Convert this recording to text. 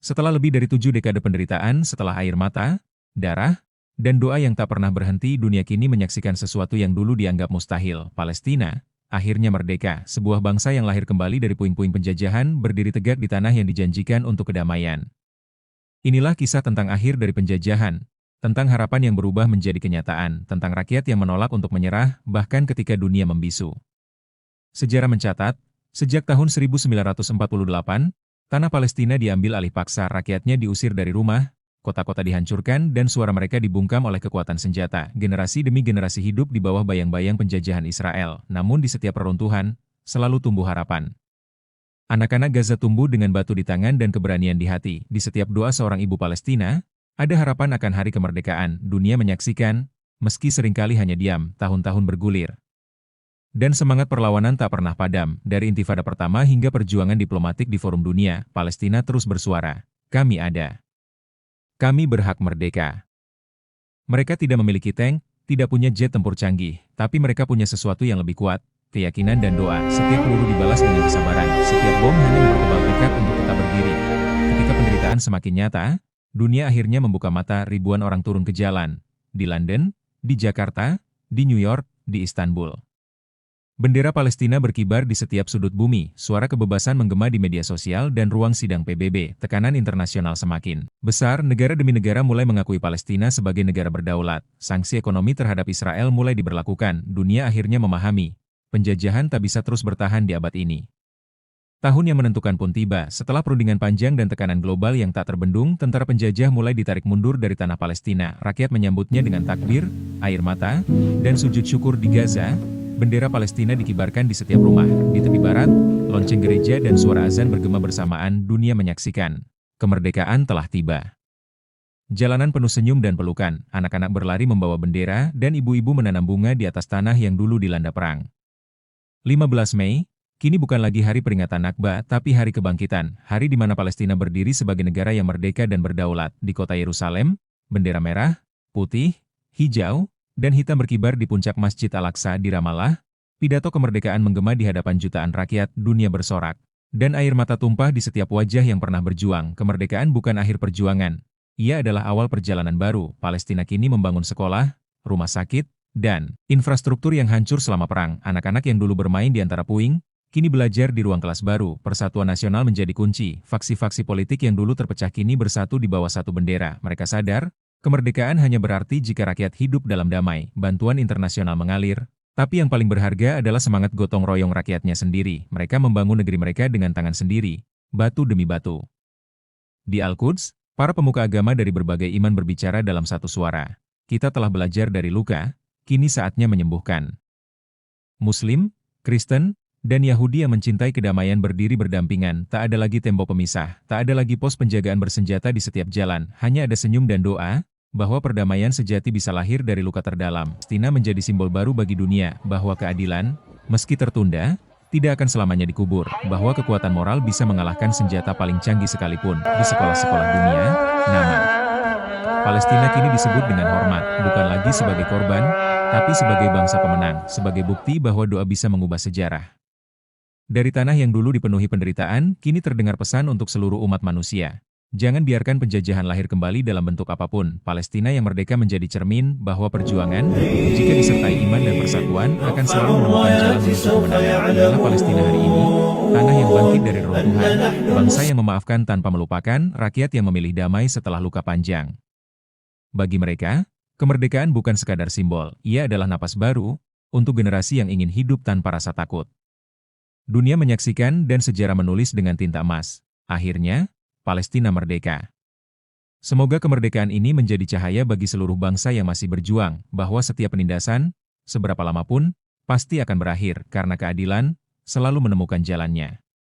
Setelah lebih dari 7 dekade penderitaan setelah air mata, darah, dan doa yang tak pernah berhenti, dunia kini menyaksikan sesuatu yang dulu dianggap mustahil. Palestina akhirnya merdeka, sebuah bangsa yang lahir kembali dari puing-puing penjajahan, berdiri tegak di tanah yang dijanjikan untuk kedamaian. Inilah kisah tentang akhir dari penjajahan, tentang harapan yang berubah menjadi kenyataan, tentang rakyat yang menolak untuk menyerah, bahkan ketika dunia membisu. Sejarah mencatat, sejak tahun 1948, tanah Palestina diambil alih paksa, rakyatnya diusir dari rumah, kota-kota dihancurkan, dan suara mereka dibungkam oleh kekuatan senjata. Generasi demi generasi hidup di bawah bayang-bayang penjajahan Israel. Namun di setiap peruntuhan, selalu tumbuh harapan. Anak-anak Gaza tumbuh dengan batu di tangan dan keberanian di hati. Di setiap doa seorang ibu Palestina, ada harapan akan hari kemerdekaan. Dunia menyaksikan, meski seringkali hanya diam, tahun-tahun bergulir. Dan semangat perlawanan tak pernah padam. Dari intifada pertama hingga perjuangan diplomatik di forum dunia, Palestina terus bersuara. Kami ada. Kami berhak merdeka. Mereka tidak memiliki tank, tidak punya jet tempur canggih, tapi mereka punya sesuatu yang lebih kuat, keyakinan dan doa. Setiap peluru dibalas dengan kesabaran, setiap bom hanya mempertebal tekad untuk tetap berdiri. Ketika penderitaan semakin nyata, dunia akhirnya membuka mata, ribuan orang turun ke jalan. Di London, di Jakarta, di New York, di Istanbul. Bendera Palestina berkibar di setiap sudut bumi, suara kebebasan menggema di media sosial dan ruang sidang PBB. Tekanan internasional semakin besar, negara demi negara mulai mengakui Palestina sebagai negara berdaulat. Sanksi ekonomi terhadap Israel mulai diberlakukan. Dunia akhirnya memahami, penjajahan tak bisa terus bertahan di abad ini. Tahun yang menentukan pun tiba. Setelah perundingan panjang dan tekanan global yang tak terbendung, tentara penjajah mulai ditarik mundur dari tanah Palestina. Rakyat menyambutnya dengan takbir, air mata, dan sujud syukur di Gaza. Bendera Palestina dikibarkan di setiap rumah. Di tepi barat, lonceng gereja dan suara azan bergema bersamaan. Dunia menyaksikan, kemerdekaan telah tiba. Jalanan penuh senyum dan pelukan, anak-anak berlari membawa bendera, dan ibu-ibu menanam bunga di atas tanah yang dulu dilanda perang. 15 Mei, kini bukan lagi hari peringatan Nakba, tapi hari kebangkitan, hari di mana Palestina berdiri sebagai negara yang merdeka dan berdaulat. Di kota Yerusalem, bendera merah, putih, hijau, dan hitam berkibar di puncak Masjid Al-Aqsa di Ramallah. Pidato kemerdekaan menggema di hadapan jutaan rakyat, dunia bersorak. Dan air mata tumpah di setiap wajah yang pernah berjuang. Kemerdekaan bukan akhir perjuangan. Ia adalah awal perjalanan baru. Palestina kini membangun sekolah, rumah sakit, dan infrastruktur yang hancur selama perang. Anak-anak yang dulu bermain di antara puing, kini belajar di ruang kelas baru. Persatuan nasional menjadi kunci. Faksi-faksi politik yang dulu terpecah kini bersatu di bawah satu bendera. Mereka sadar, kemerdekaan hanya berarti jika rakyat hidup dalam damai. Bantuan internasional mengalir, tapi yang paling berharga adalah semangat gotong royong rakyatnya sendiri. Mereka membangun negeri mereka dengan tangan sendiri, batu demi batu. Di Al-Quds, para pemuka agama dari berbagai iman berbicara dalam satu suara. Kita telah belajar dari luka, kini saatnya menyembuhkan. Muslim, Kristen, dan Yahudi yang mencintai kedamaian berdiri berdampingan. Tak ada lagi tembok pemisah, tak ada lagi pos penjagaan bersenjata di setiap jalan. Hanya ada senyum dan doa, bahwa perdamaian sejati bisa lahir dari luka terdalam. Palestina menjadi simbol baru bagi dunia, bahwa keadilan, meski tertunda, tidak akan selamanya dikubur, bahwa kekuatan moral bisa mengalahkan senjata paling canggih sekalipun. Di sekolah-sekolah dunia, nama Palestina kini disebut dengan hormat, bukan lagi sebagai korban, tapi sebagai bangsa pemenang, sebagai bukti bahwa doa bisa mengubah sejarah. Dari tanah yang dulu dipenuhi penderitaan, kini terdengar pesan untuk seluruh umat manusia. Jangan biarkan penjajahan lahir kembali dalam bentuk apapun. Palestina yang merdeka menjadi cermin bahwa perjuangan, jika disertai iman dan persatuan, akan selalu menemukan jalan menuju kemenangan. Inilah Palestina hari ini, tanah yang bangkit dari reruntuhan, bangsa yang memaafkan tanpa melupakan, rakyat yang memilih damai setelah luka panjang. Bagi mereka, kemerdekaan bukan sekadar simbol, ia adalah napas baru untuk generasi yang ingin hidup tanpa rasa takut. Dunia menyaksikan dan sejarah menulis dengan tinta emas. Akhirnya, Palestina merdeka. Semoga kemerdekaan ini menjadi cahaya bagi seluruh bangsa yang masih berjuang, bahwa setiap penindasan, seberapa lama pun, pasti akan berakhir, karena keadilan selalu menemukan jalannya.